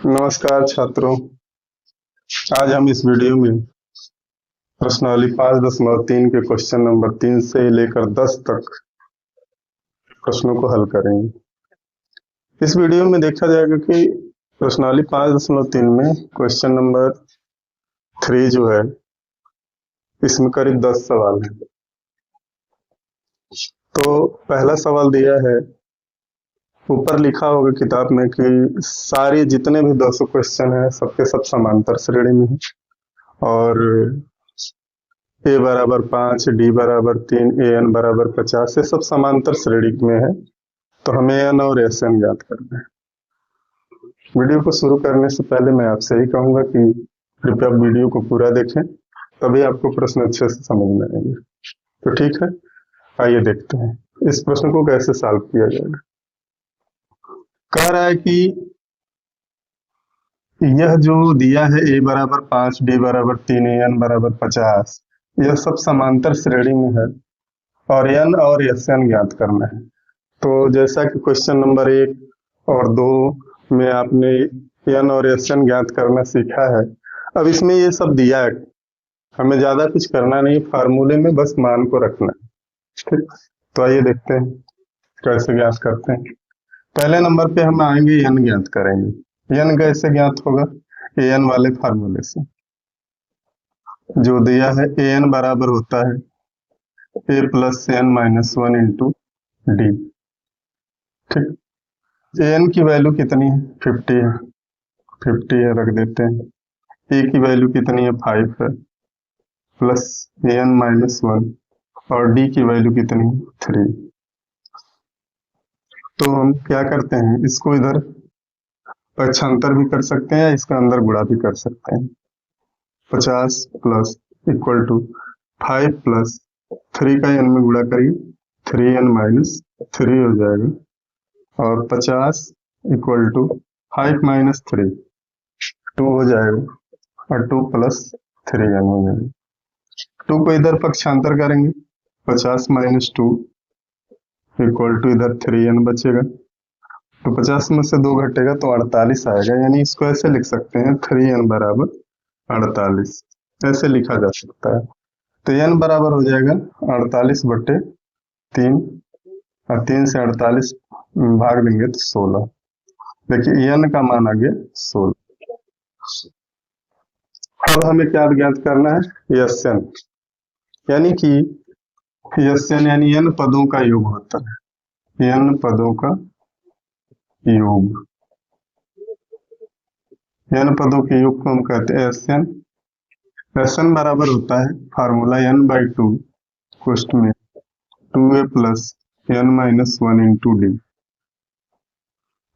नमस्कार छात्रों। आज हम इस वीडियो में प्रश्नावली 5.3 के क्वेश्चन नंबर 3 से लेकर 10 तक प्रश्नों को हल करेंगे। इस वीडियो में देखा जाएगा कि प्रश्नावली 5.3 में क्वेश्चन नंबर 3 जो है इसमें करीब 10 सवाल हैं। तो पहला सवाल दिया है, ऊपर लिखा होगा किताब में कि सारे जितने भी 200 क्वेश्चन हैं सबके सब समांतर श्रेणी में हैं और ए बराबर 5, डी बराबर 3, ए एन बराबर 50 ये सब समांतर श्रेणी में है। तो हमें एन और एस एन ज्ञात करना है। वीडियो को शुरू करने से पहले मैं आपसे ही कहूंगा कि कृपया वीडियो को पूरा देखें, तभी आपको प्रश्न अच्छे से समझ में आएंगे। तो ठीक है, आइए देखते हैं इस प्रश्न को कैसे सॉल्व किया जाएगा। कह रहा है कि यह जो दिया है ए बराबर 5, डी बराबर 3, ए एन बराबर 50, यह सब समांतर श्रेणी में है और एन और एस एन ज्ञात करना है। तो जैसा कि क्वेश्चन नंबर 1 और 2 में आपने एन और एस एन ज्ञात करना सीखा है, अब इसमें ये सब दिया है, हमें ज्यादा कुछ करना नहीं, फार्मूले में बस मान को रखना है। ठीक, तो आइए देखते हैं कैसे ज्ञात करते हैं। पहले नंबर पे हम आएंगे एन ज्ञात करेंगे। एन कैसे ज्ञात होगा? ए एन वाले फार्मूले से। जो दिया है ए एन बराबर होता है a plus n minus 1 into d. ठीक, ए एन की वैल्यू कितनी है? 50 है, 50 है रख देते हैं। ए की वैल्यू कितनी है? 5 है, प्लस ए एन माइनस 1 और डी की वैल्यू कितनी है? 3। तो हम क्या करते हैं, इसको इधर पक्षांतर भी कर सकते हैं, इसका अंदर गुणा भी कर सकते हैं। 50 प्लस इक्वल टू 5 प्लस 3 का एन में गुणा करिए, 3n माइनस 3 हो जाएगा और 50 इक्वल टू 5 माइनस 3 2 हो जाएगा और 2 प्लस 3n हो जाएगा। 2 को इधर पक्षांतर करेंगे, 50 माइनस 2 इक्वल टू इधर 3n बचेगा। तो 50 में से 2 घटेगा तो 48 आएगा, यानी इसको ऐसे लिख सकते हैं 3n बराबर 48, ऐसे लिखा जा सकता है। तो n बराबर हो जाएगा 48/3 और 3 से 48 भाग देंगे तो 16। देखिए n का मान आ गया 16। अब हमें क्या ज्ञात करना है? यस एन, यानी कि यस एन यानी n पदों का योग होता है, n पदों का योग। n पदों के योग को हम कहते हैं एस एन। एस एन बराबर होता है फार्मूला n/2 कोष्ठ में 2a plus n minus 1 into D.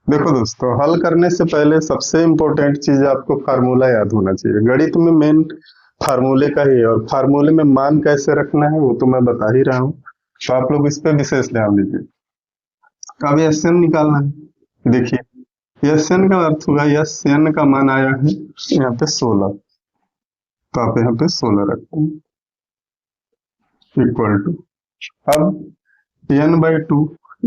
देखो दोस्तों, हल करने से पहले सबसे इम्पोर्टेंट चीज आपको फार्मूला याद होना चाहिए। गणित में मेन फार्मूले का ही है और फार्मूले में मान कैसे रखना है वो तो मैं बता ही रहा हूँ, तो आप लोग इस पे विशेष ध्यान दीजिए। अब एस एन निकालना है। देखिए एस एन का अर्थ होगा, एस एन का मान आया है यहाँ पे 16, तो आप यहाँ पे 16 रखते हैं इक्वल टू, अब n/2,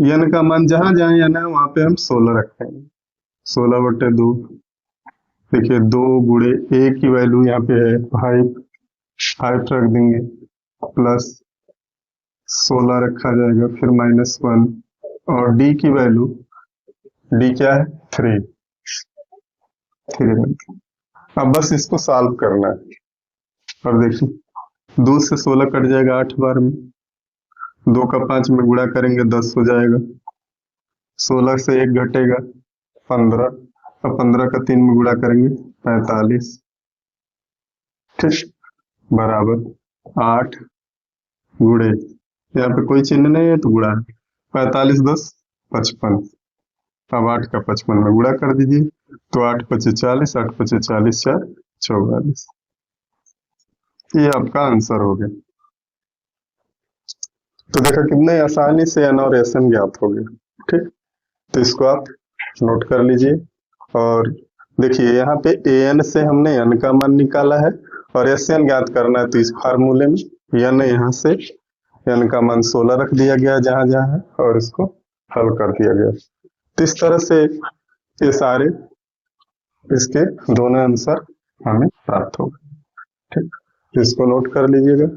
n का मान जहां जहां n है वहां पे हम 16 रखेंगे, 16/2। देखिए 2 गुणे a की वैल्यू यहाँ पे है 5 रख देंगे, प्लस 16 रखा जाएगा, फिर माइनस 1 और d की वैल्यू, d क्या है? 3। अब बस इसको सॉल्व करना है। और देखिए 2 से 16 कट जाएगा 8 बार में, 2 का 5 में गुणा करेंगे 10 हो जाएगा, 16 से 1 घटेगा 15 और 15 का 3 में गुणा करेंगे 45। ठीक, बराबर 8 गुणे, यहाँ पे कोई चिन्ह नहीं है तो गुणा है, 45 10 55। अब 8 का 55 में गुणा कर दीजिए, तो 8 पचे 40, 8 पचे 40, 4 44। ये आपका आंसर हो गया। तो देखा कितने आसानी से एन और एस एन ज्ञात हो गया। ठीक, तो इसको आप नोट कर लीजिए। और देखिए यहाँ पे ए एन से हमने एन का मान निकाला है और एस एन ज्ञात करना है, तो इस फार्मूले में एन यहाँ से एन का मान 16 रख दिया गया जहां जहां है और इसको हल कर दिया गया। तो इस तरह से ये सारे इसके दोनों आंसर हमें प्राप्त होगा। ठीक, इसको नोट कर लीजिएगा।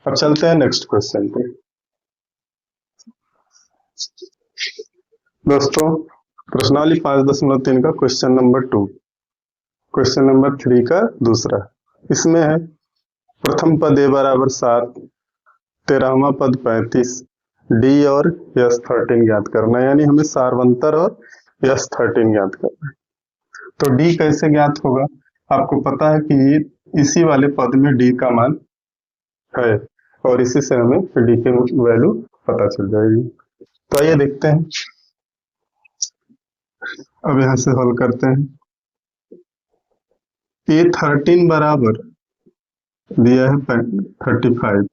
अब चलते हैं नेक्स्ट क्वेश्चन पे। दोस्तों, प्रश्नावली 5.3 का क्वेश्चन नंबर 2, क्वेश्चन नंबर 3 का दूसरा, इसमें है प्रथम पद a बराबर 7, 13वां पद 35, डी और यस 13 ज्ञात करना है। यानी हमें सारवंतर और यस 13 ज्ञात करना है। तो डी कैसे ज्ञात होगा? आपको पता है कि इसी वाले पद में डी का मान है और इसी से हमें डी की वैल्यू पता चल जाएगी। तो आइए देखते हैं। अब यहां से हल करते हैं। ए 13 बराबर दिया है 35,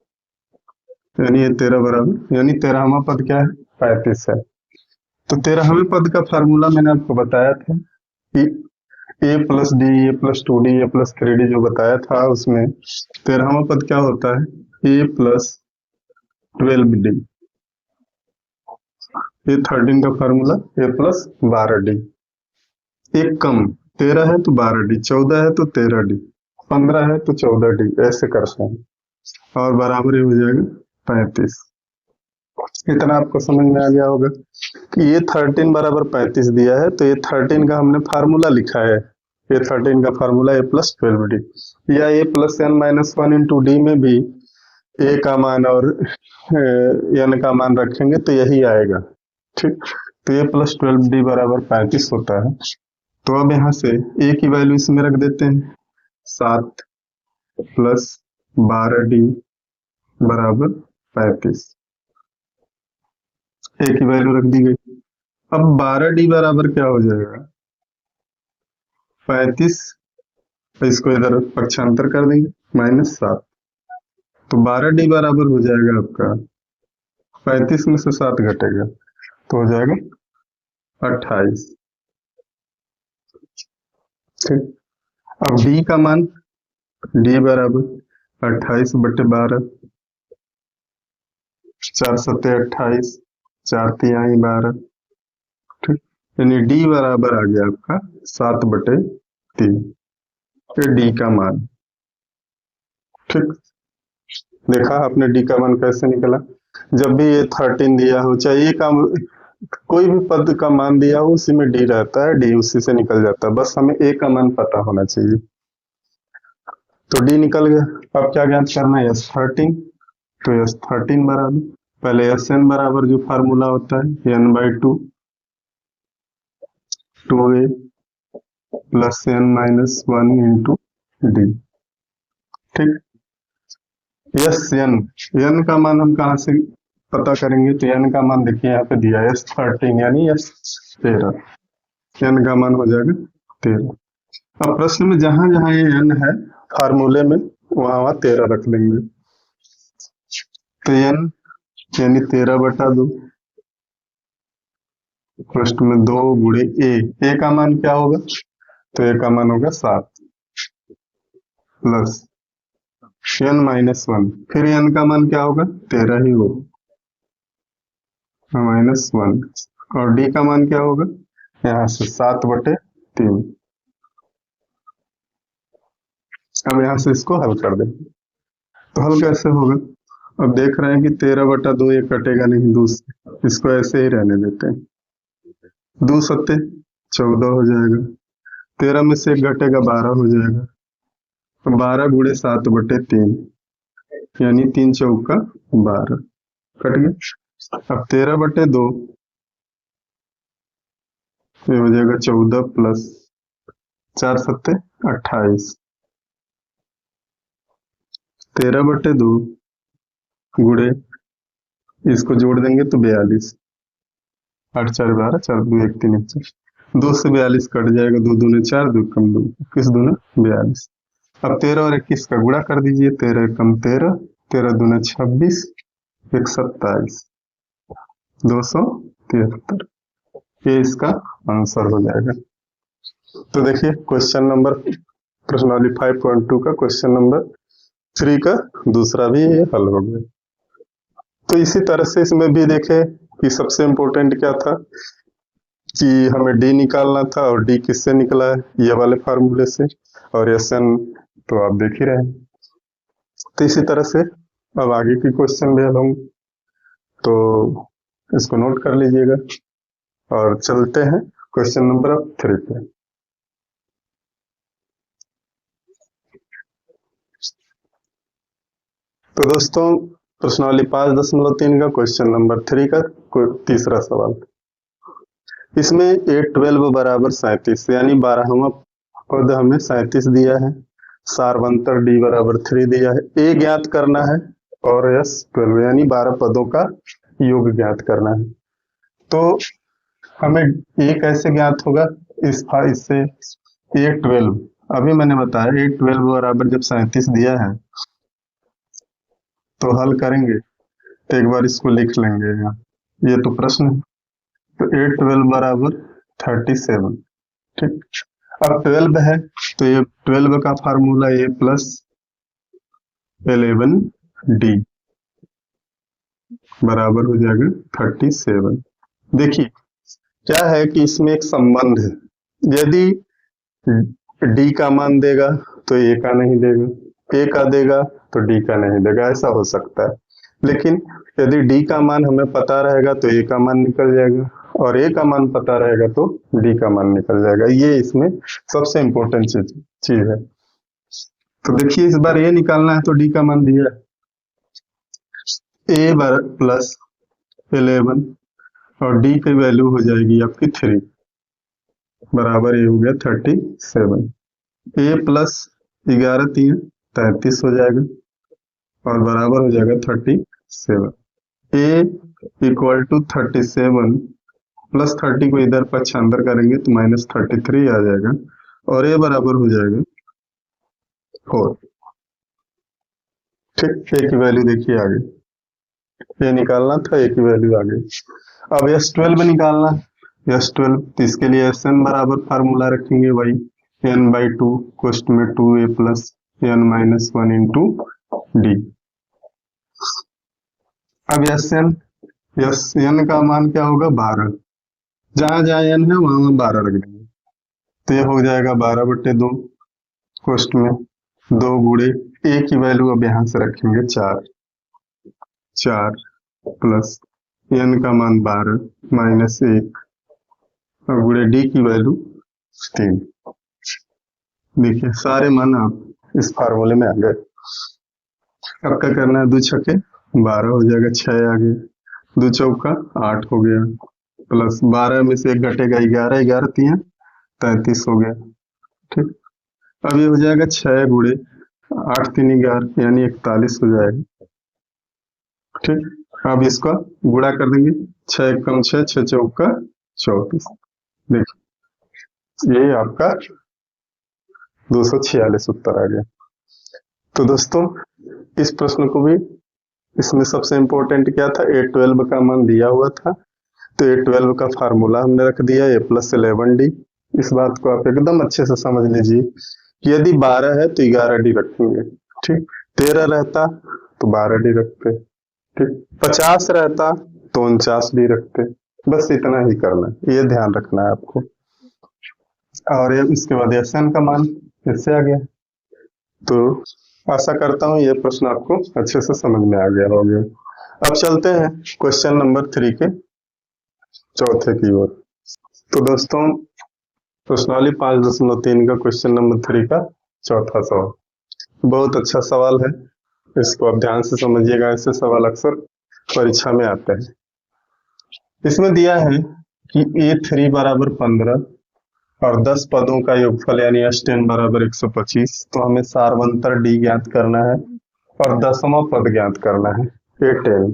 यानी ये 13 बराबर, यानी 13वां पद क्या है? 35 है। तो 13वें पद का फार्मूला मैंने आपको बताया था कि ए प्लस डी, ए प्लस 2d, ए प्लस 3d जो बताया था, उसमें 13वां पद क्या होता है? A plus 12d। ये 13 का फार्मूला ए प्लस 12d। एक कम 13 है तो 12d, 14 है तो 13d, 15 है तो 14d, ऐसे करते हैं और बराबर ही हो जाएगा 35। इतना आपको समझ में आ गया होगा कि ये 13 बराबर 35 दिया है, तो ये 13 का हमने फार्मूला लिखा है। ये 13 का फार्मूला ए प्लस 12d, या a plus n minus 1 into d में भी ए का मान और n का मान रखेंगे तो यही आएगा। ठीक, तो ए प्लस 12d बराबर 35 होता है। तो अब यहाँ से ए की वैल्यू इसमें रख देते हैं, 7 प्लस 12d बराबर 35। ए की वैल्यू रख दी गई। अब 12d बराबर क्या हो जाएगा? 35, इसको इधर पक्षांतर कर देंगे, -7, तो 12d बराबर हो जाएगा आपका 35 में से 7 घटेगा तो हो जाएगा 28। ठीक, अब डी का मान, डी बराबर 28/12, 4 सत्ते 28, 4 तिहाई 12। ठीक, यानी डी बराबर आ गया आपका 7/3, ये डी का मान। ठीक, देखा आपने डी का मान कैसे निकला? जब भी ये 13 दिया हो, चाहे का कोई भी पद का मान दिया हो, उसी में डी रहता है, डी उसी से निकल जाता है, बस हमें ए का मान पता होना चाहिए। तो डी निकल गया। अब क्या ज्ञात करना है? S13। तो S13 बराबर, पहले Sn बराबर जो फार्मूला होता है n/2, 2a plus n minus 1 into d. ठीक, n का मान हम कहाँ से पता करेंगे? तो n का मान देखिए यहाँ पे दिया है S13, यानी S13, n का मान हो जाएगा 13। अब प्रश्न में जहां जहां ये n है फार्मूले में, वहां 13 रख देंगे। तो n यानी 13/2, प्रश्न में 2 गुणे ए का मान क्या होगा? तो ए का मान होगा 7 प्लस n माइनस 1, फिर n का मान क्या होगा? 13 ही होगा, -1, और d का मान क्या होगा? यहाँ से 7/3। अब यहाँ से इसको हल कर दें। तो हल कैसे होगा? अब देख रहे हैं कि 13/2 ये कटेगा नहीं, दूसरे इसको ऐसे ही रहने देते हैं, 2 सत्ते 14 हो जाएगा, 13 में से 1 घटेगा 12 हो जाएगा, 12 गुणे 7/3, यानी 3 चौका 12 कट गया। अब 13/2 ये हो जाएगा 14 प्लस 4 सत्ते 28, 13/2 गुणे, इसको जोड़ देंगे तो 42, 8 4 12, 4 2 1 3 1 4, 2 से 42 कट जाएगा, 2 दूने 4, 2 कम 2, 21 दूने 42। अब 13 और 21 का गुणा कर दीजिए, 13 कम 13, 13 दूने 26, 1 27, 273, ये इसका आंसर हो जाएगा। तो देखिए क्वेश्चन नंबर, प्रश्नावली 5.2 का क्वेश्चन नंबर 3 का दूसरा भी ये हल हो गया। तो इसी तरह से इसमें भी देखें कि सबसे इम्पोर्टेंट क्या था कि हमें डी निकालना था और डी किससे निकला है, ये वाले फार्मूले से, और एस एन तो आप देख ही रहे हैं। तो इसी तरह से अब आगे की क्वेश्चन भी हल होंगे, तो इसको नोट कर लीजिएगा और चलते हैं क्वेश्चन नंबर 3 पे। तो दोस्तों प्रश्नावली 5.3 का क्वेश्चन नंबर 3 का तीसरा सवाल, इसमें A12 बराबर 37 यानी 12वां पद हमें 37 दिया है, सारवंतर D बराबर 3 दिया है, A ज्ञात करना है और S12 यानी 12 पदों का योग ज्ञात करना है। तो हमें A कैसे ज्ञात होगा, इससे A12 अभी मैंने बताया A12 बराबर जब 37 दिया है तो हल करेंगे, तो एक बार इसको लिख लेंगे यहाँ, ये तो प्रश्न है। तो A12 बराबर 37, ठीक। अब 12 है तो ये 12 का फार्मूला A प्लस 11D बराबर हो जाएगा 37। देखिए क्या है कि इसमें एक संबंध है, यदि D का मान देगा तो A का नहीं देगा, A का देगा तो D का नहीं देगा, ऐसा हो सकता है। लेकिन यदि D का मान हमें पता रहेगा तो A का मान निकल जाएगा, और A का मान पता रहेगा तो D का मान निकल जाएगा। ये इसमें सबसे इम्पोर्टेंट चीज है। तो देखिए इस बार A निकालना है तो D का मान दिया A प्लस 11 और D की वैल्यू हो जाएगी आपकी 3 बराबर ये हो गया 37। A प्लस 11 3 33 हो जाएगा और बराबर हो जाएगा 37। A इक्वल टू 37 प्लस 30 को इधर पक्षांतर करेंगे तो -33 आ जाएगा और A बराबर हो जाएगा 4। ठीक, A की वैल्यू देखिए आगे, ये निकालना था, A की वैल्यू आ गई। अब S12 निकालना, S12 तो इसके लिए Sn बराबर फार्मूला रखेंगे वही n/2 कोष्ट में 2A plus n-1 into D। अब Sn का मान क्या होगा 12, जहां जहां n है वहां 12 रख देंगे, तो ये हो जाएगा 12/2 कोष्ट में 2 गुणे A की वैल्यू अब यहां से रखेंगे 4 प्लस n का मान 12 माइनस 1 और गुणे D की वैल्यू 3। देखिए सारे मान आप इस फार्मूले में आ गए। अब क्या करना है, 2 छक्के 12 हो जाएगा, 6 आ गए, 2 चौका 8 हो गया, प्लस 12 में से 1 घटेगा 11, 11 3 33 हो गया। ठीक, अब ये हो जाएगा 6 गुणे 8 3 11 यानी 41 हो जाएगा। ठीक, अब इसका गुणा कर देंगे, 6 कम 6 6 चौका 34। देखिए ये आपका 246 उत्तर आ गया। तो दोस्तों इस प्रश्न को भी, इसमें सबसे इम्पोर्टेंट क्या था, A12 का मान दिया हुआ था तो A12 का फार्मूला हमने रख दिया A प्लस 11D। इस बात को आप एकदम अच्छे से समझ लीजिए कि यदि 12 है तो 11D रखेंगे, ठीक, 13 रहता तो 12D रखते, ठीक, 50 रहता तो 49D रखते, बस इतना ही करना है, ये ध्यान रखना है आपको। और इसके बाद Sn का मान इससे आ गया। तो आशा करता हूँ ये प्रश्न आपको अच्छे से समझ में आ गया होगा। अब चलते हैं क्वेश्चन नंबर 3 के चौथे की ओर। तो दोस्तों प्रश्नावली 5.3 का क्वेश्चन नंबर 3 का चौथा सवाल बहुत अच्छा सवाल है, इसको आप ध्यान से समझिएगा, ऐसे सवाल अक्सर परीक्षा में आते हैं। इसमें दिया है कि A3 बराबर 15 और 10 पदों का योगफल यानी S10 बराबर 125, तो हमें सारवंतर D ज्ञात करना है और 10वां पद ज्ञात करना है, A10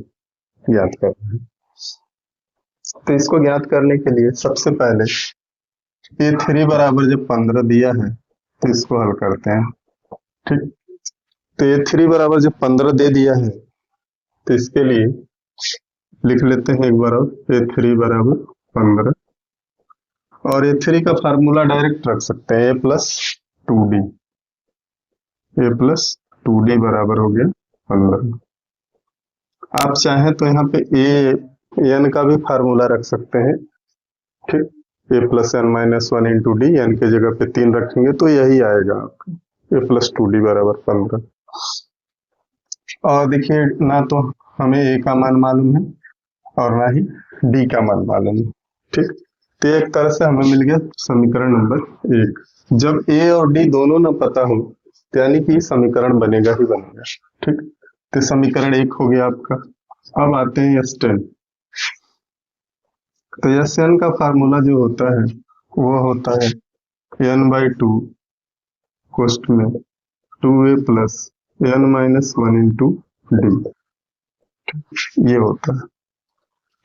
ज्ञात करना है। तो इसको ज्ञात करने के लिए सबसे पहले A3 बराबर जब 15 दिया है तो इसको हल करते हैं। ठीक, तो A3 बराबर जब 15 दे दिया है तो इसके लिए लिख लेते हैं एक बार और, A3 बराबर 15 और A3 का फार्मूला डायरेक्ट रख सकते हैं A प्लस 2D बराबर हो गया 15। आप चाहें तो यहाँ पे A n का भी फार्मूला रख सकते हैं, ठीक, a plus n minus one into d, n की जगह पे 3 रखेंगे तो यही आएगा आपका ए प्लस 2 डी बराबर 15। और देखिए ना तो हमें ए का मान मालूम है और ना ही डी का मान मालूम है, ठीक। तो एक तरह से हमें मिल गया समीकरण नंबर 1। जब ए और डी दोनों ना पता हो तो यानी कि समीकरण बनेगा ही बनेगा, ठीक। तो समीकरण 1 हो गया आपका। अब आते हैं S10। तो Sn का फार्मूला जो होता है वो होता है n/2 कोष्ठ में 2a plus n minus 1 into D, ये होता है।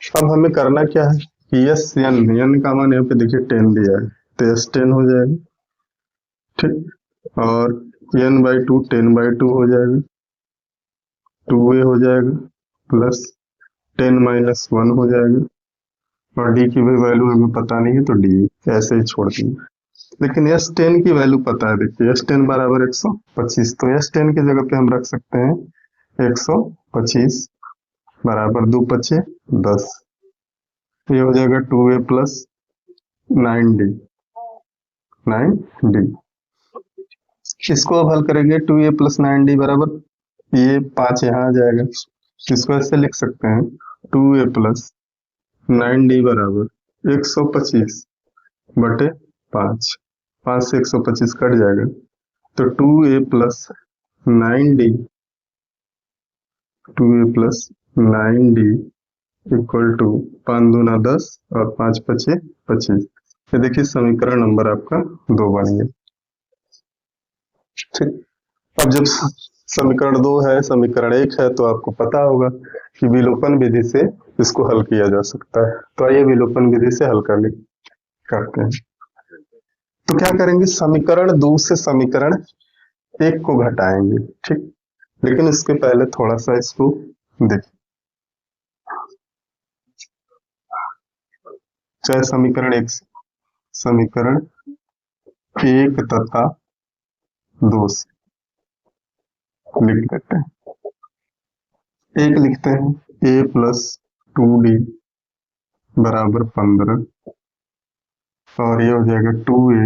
अब हमें करना क्या है कि n का मान यहाँ पे देखिए 10 दिया है तो S10 हो जाएगा, ठीक। और n/2 10/2 हो जाएगा, 2a हो जाएगा प्लस 10 माइनस 1 हो जाएगा, और डी की भी वैल्यू हमें पता नहीं है तो डी ऐसे ही छोड़ देंगे। लेकिन S10 की वैल्यू पता है, देखिए S10 बराबर 125, तो S10 की जगह पे हम रख सकते हैं 125 बराबर 2 पचे 10, ये हो जाएगा 2a प्लस 9d। इसको अब हल करेंगे 2a प्लस 9d बराबर, ये 5 यहाँ आ जाएगा, इसको ऐसे लिख सकते हैं 2a प्लस 9d बराबर 125 बटे 5, 5 से 125 कट जाएगा तो 2a plus 9d, 2a plus 9d equal to 5 दूना 10 और 5 पचे 25। ये देखिए समीकरण नंबर आपका 2 बन गया, ठीक। अब जब समीकरण 2 है, समीकरण 1 है, तो आपको पता होगा कि विलोपन विधि से इसको हल किया जा सकता है। तो आइए विलोपन विधि से हल करते हैं। तो क्या करेंगे, समीकरण 2 से समीकरण 1 को घटाएंगे, ठीक। लेकिन इसके पहले थोड़ा सा इसको देखिए, चाहे समीकरण 1 तथा 2 से लिख लेते हैं। 1 लिखते हैं a प्लस 2d बराबर 15, और ये हो जाएगा 2a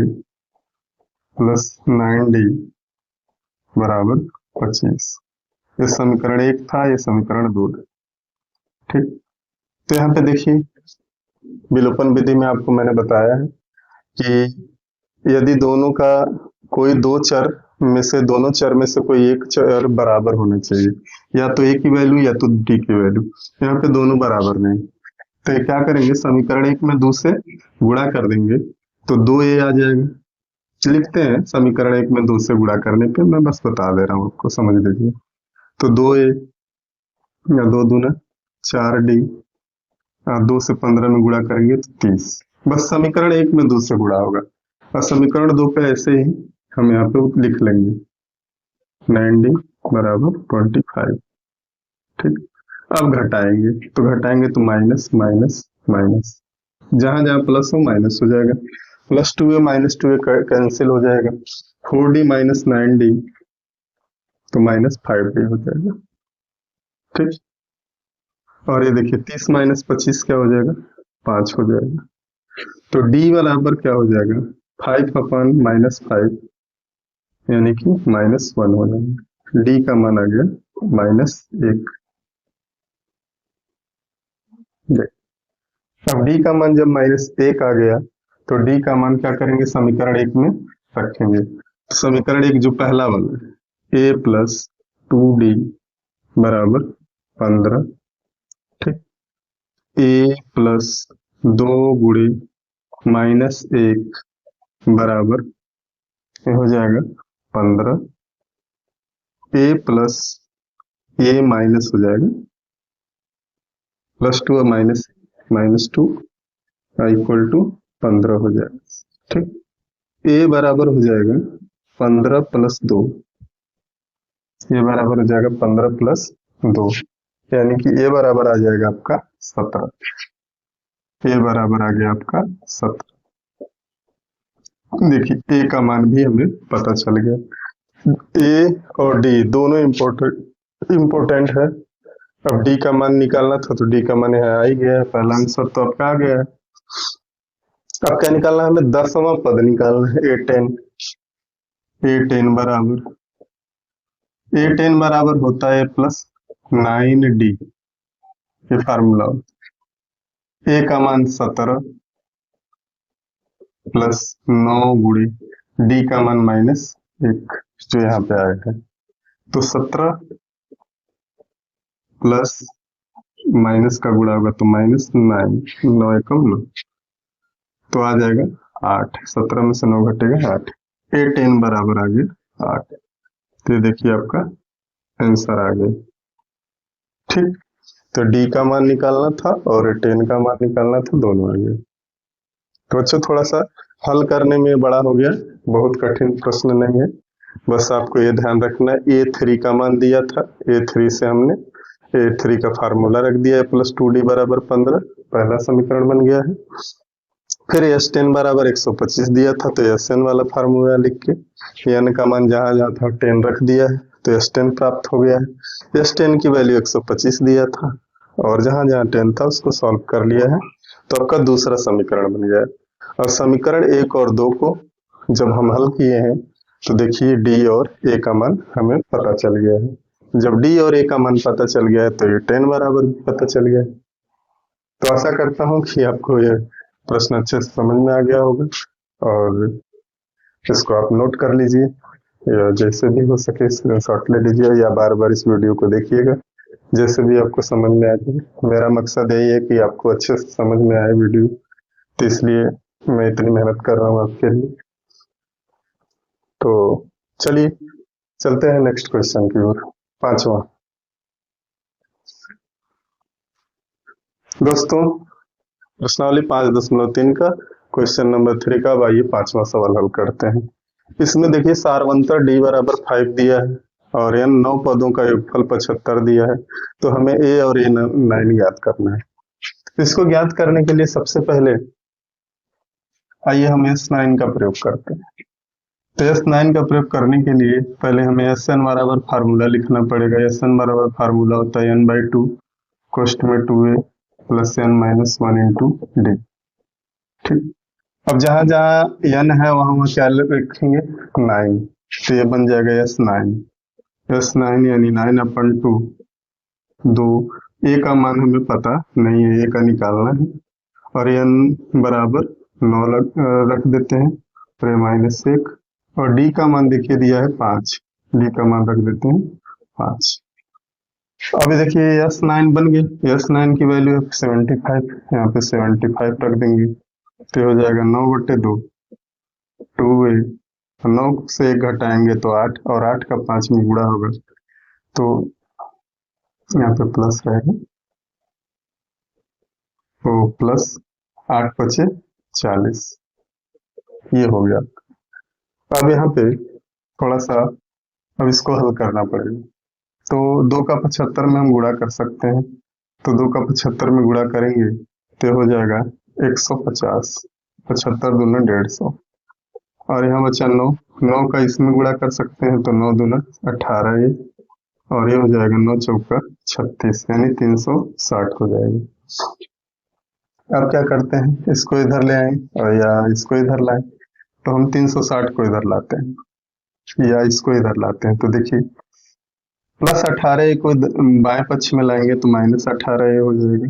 प्लस 9d बराबर 25। ये समीकरण 1 था, ये समीकरण 2 था, ठीक। तो यहाँ पे देखिए विलोपन विधि में आपको मैंने बताया है कि यदि दोनों का कोई दोनों चर में से कोई एक चर बराबर होना चाहिए, या तो a की वैल्यू या तो d की वैल्यू, यहाँ पे दोनों बराबर नहीं, तो क्या करेंगे समीकरण 1 में 2 से गुणा कर देंगे तो 2a आ जाएगा। लिखते हैं समीकरण 1 में 2 से गुणा करने पे, मैं बस बता दे रहा हूँ आपको, समझ लीजिए। तो 2a या 2 दूना 4d, 2 से 15 में गुणा करेंगे तो 30। बस समीकरण 1 में 2 से गुणा होगा, और समीकरण 2 पे ऐसे ही हम यहाँ पे लिख लेंगे 9d बराबर 25, ठीक। अब घटाएंगे तो माइनस माइनस माइनस, जहां जहां प्लस हो माइनस हो जाएगा, plus 2a minus 2a cancel हो जाएगा, 4d माइनस 9d तो माइनस 5d हो जाएगा, ठीक। और ये देखिए 30 माइनस 25 क्या हो जाएगा, 5 हो जाएगा। तो d बराबर क्या हो जाएगा, 5 अपन माइनस 5 यानी कि -1 हो जाएगा। d का मान आ गया -1। अब d का मान जब -1 आ गया तो d का मान क्या करेंगे, समीकरण 1 में रखेंगे। तो समीकरण 1 जो पहला वाला है a प्लस 2d बराबर 15, ठीक। a प्लस 2 गुणे -1 बराबर ये हो जाएगा 15, a प्लस a माइनस हो जाएगा +2 और -2 इक्वल टू 15 हो जाएगा, ठीक। a बराबर हो जाएगा 15 प्लस 2, ये बराबर हो जाएगा 15 प्लस 2, यानी कि a बराबर आ जाएगा आपका 17। a बराबर आ गया आपका 17। देखिए a का मान भी हमें पता चल गया। a और d दोनों इम्पोर्टेंट है। अब d का मान निकालना था तो d का मान यहाँ आ ही गया है, पहला आंसर तो आपका आ गया है। अब क्या निकालना है हमें? 10वां पद निकालना है। ए10 बराबर होता है प्लस 9d। ये फार्मूला। ए का मान 17 प्लस 9 गुणे डी का मान -1 जो यहाँ पे आया है। तो 17 प्लस माइनस का गुणा होगा तो -9, 9 एकम 9, तो आ जाएगा 8। 17 में से 9 घटेगा 8। ए10 बराबर आ गया 8। तो ये देखिए आपका आंसर आ गया। ठीक, तो डी का मान निकालना था और ए10 का मान निकालना था, दोनों आ गए। तो अच्छा, थोड़ा सा हल करने में बड़ा हो गया, बहुत कठिन प्रश्न नहीं है। बस आपको ये ध्यान रखना है ए3 का मान दिया था, ए3 से हमने ए3 का फार्मूला रख दिया है प्लस 2d बराबर 15, पहला समीकरण बन गया है। फिर S10 बराबर 125 दिया था, तो Sn वाला फार्मूला लिख के n का मान जहां जहां था 10 रख दिया है, तो S10 प्राप्त हो गया है। S10 की वैल्यू 125 दिया था और जहां जहां 10 था उसको सॉल्व कर लिया है, तो आपका दूसरा समीकरण बन गया है। और समीकरण 1 और 2 को जब हम हल किए हैं तो देखिए डी और ए का मान हमें पता चल गया है। जब डी और ए का मान पता चल गया है तो ये 10 बराबर भी पता चल गया है। तो आशा करता हूँ कि आपको ये प्रश्न अच्छे से समझ में आ गया होगा और इसको आप नोट कर लीजिए या जैसे भी हो सके स्क्रीनशॉट ले लीजिए या बार बार इस वीडियो को देखिएगा, जैसे भी आपको समझ में आ जाए। मेरा मकसद यही है कि आपको अच्छे से समझ में आए वीडियो, तो इसलिए मैं इतनी मेहनत कर रहा हूँ आपके लिए। तो चलिए चलते हैं नेक्स्ट क्वेश्चन की ओर, 5वां। दोस्तों, प्रश्नावली 5.3 का क्वेश्चन नंबर 3 का अब आइए 5वां सवाल हल करते हैं। इसमें देखिए सारवंतर डी बराबर 5 दिया है और n 9 पदों का योगफल 75 दिया है, तो हमें a और a9 ज्ञात करना है। इसको ज्ञात करने के लिए सबसे पहले आइए हम S9 का प्रयोग करते हैं। तो S9 का प्रयोग करने के लिए पहले हमें Sn बराबर फार्मूला लिखना पड़ेगा। Sn बराबर फार्मूला होता है n/2 कोष्ठ में 2a plus n minus 1 into d. ठीक, अब जहां जहां n है वहां क्या लिखेंगे? 9, तो ये बन जाएगा S9 यानी 9/2। 2 a का मान हमें पता नहीं है, a का निकालना है, और n बराबर 9 रख देते हैं, तो -1, और d का मान देखिए दिया है 5, d का मान रख देते हैं 5। अभी देखिए S9 बन गए। S9 की वैल्यू है 75, यहाँ पे 75 रख देंगे, तो हो जाएगा 9/2 2a, 9 से 1 घटाएंगे तो 8, और 8 का 5 में गुणा होगा तो यहाँ पे प्लस रहेगा, तो प्लस 8 × 40, ये हो गया। अब यहाँ पे थोड़ा सा अब इसको हल करना पड़ेगा। तो 2 का 75 में हम गुणा कर सकते हैं, तो 2 का 75 में गुणा करेंगे तो हो जाएगा 150, 75 दूना 150, और यहाँ बचा 9, 9 का इसमें गुणा कर सकते हैं, तो 9 दूना 18 ये, और ये हो जाएगा 9 चौका 36, यानी 360 हो जाएगा। अब क्या करते हैं, इसको इधर ले आए और या इसको इधर लाए, तो हम 360 को इधर लाते हैं या इसको इधर लाते हैं, तो देखिए +18 को बाएं पक्ष में लाएंगे तो -18 हो जाएगा,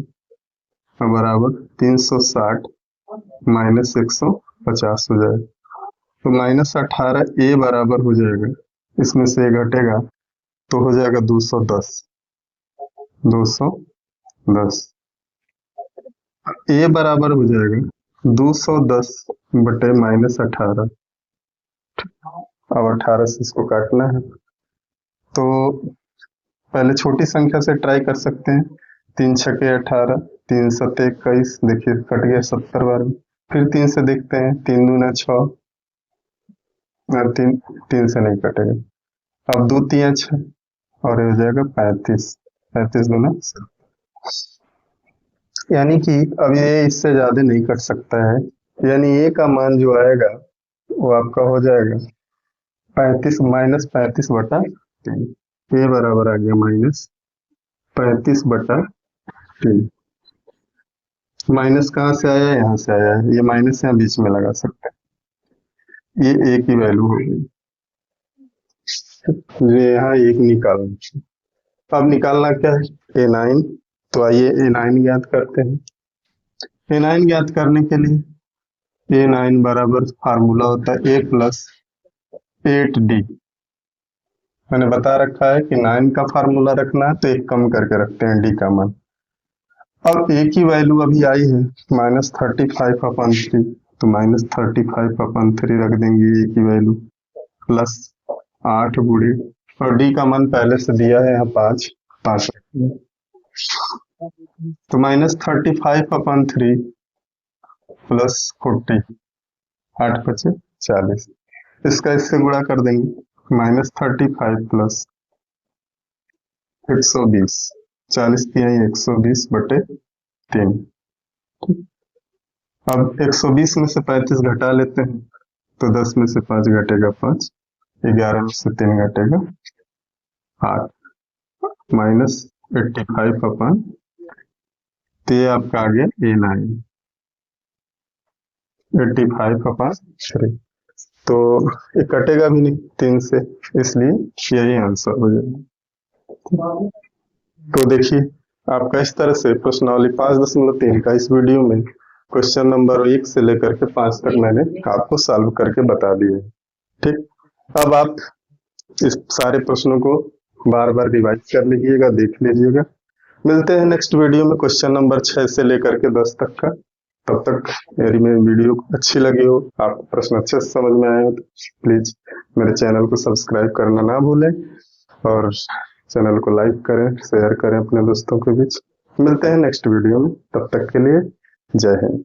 बराबर 360 -150 हो जाएगा, तो -18 a बराबर हो जाएगा, इसमें से a घटेगा तो हो जाएगा 210, 210 a बराबर हो जाएगा 210 बटे -18। अब 18 से इसको काटना है, तो पहले छोटी संख्या से ट्राई कर सकते हैं। 3 छके 18, 3 सत्ते 21, देखिए कट गया 70 बार में। फिर 3 से देखते हैं, 3 दूना 6, 3 से नहीं कटेगा। अब 2 3 6, और ये हो जाएगा 35, 35 दूना, यानी कि अब ये इससे ज्यादा नहीं कट सकता है, यानी ए का मान जो आएगा वो आपका हो जाएगा 35 -35 बटा 3। ए बराबर आ गया -35 बटा 3। माइनस कहाँ से आया, यहाँ से आया है, ये माइनस यहाँ बीच में लगा सकते हैं, ये ए की वैल्यू हो गई। ये यहाँ एक निकालना, अब निकालना क्या है, A9। तो आइए A9 ज्ञात करते हैं। A9 ज्ञात करने के लिए A9 बराबर फार्मूला होता है A+8D। मैंने बता रखा है कि 9 का फार्मूला रखना है तो एक कम करके रखते हैं D का मान। अब A की वैल्यू अभी आई है -35/3, तो -35/3 रख देंगे A की वैल्यू, प्लस 8 गुणे, और D का मान पहले से दिया है यहाँ 5 रखेंगे, तो -35/3 प्लस 40, 8 बचे 40, इसका इससे गुणा कर देंगे, -35 प्लस 120, 40 की 120/3। अब 120 में से 35 घटा लेते हैं, तो 10 में से 5 घटेगा 5, 11 में से 3 घटेगा 8, -85/, तो ये आपका आ गया A9, 85/3। तो ये कटेगा भी नहीं 3 से, इसलिए यही आंसर हो जाएगा। तो देखिए, आपका इस तरह से प्रश्नावली 5.3 का इस वीडियो में क्वेश्चन नंबर 1 से लेकर के 5 तक मैंने आपको सॉल्व करके बता दिए। ठीक, अब आप इस सारे प्रश्नों को बार बार रिवाइज कर लीजिएगा, देख लीजिएगा। मिलते हैं नेक्स्ट वीडियो में क्वेश्चन नंबर 6 से लेकर के 10 तक का। तब तक मेरी वीडियो अच्छी लगी हो, आपको प्रश्न अच्छे से समझ में आए हो, तो प्लीज मेरे चैनल को सब्सक्राइब करना ना भूलें, और चैनल को लाइक करें, शेयर करें अपने दोस्तों के बीच। मिलते हैं नेक्स्ट वीडियो में, तब तक के लिए जय हिंद।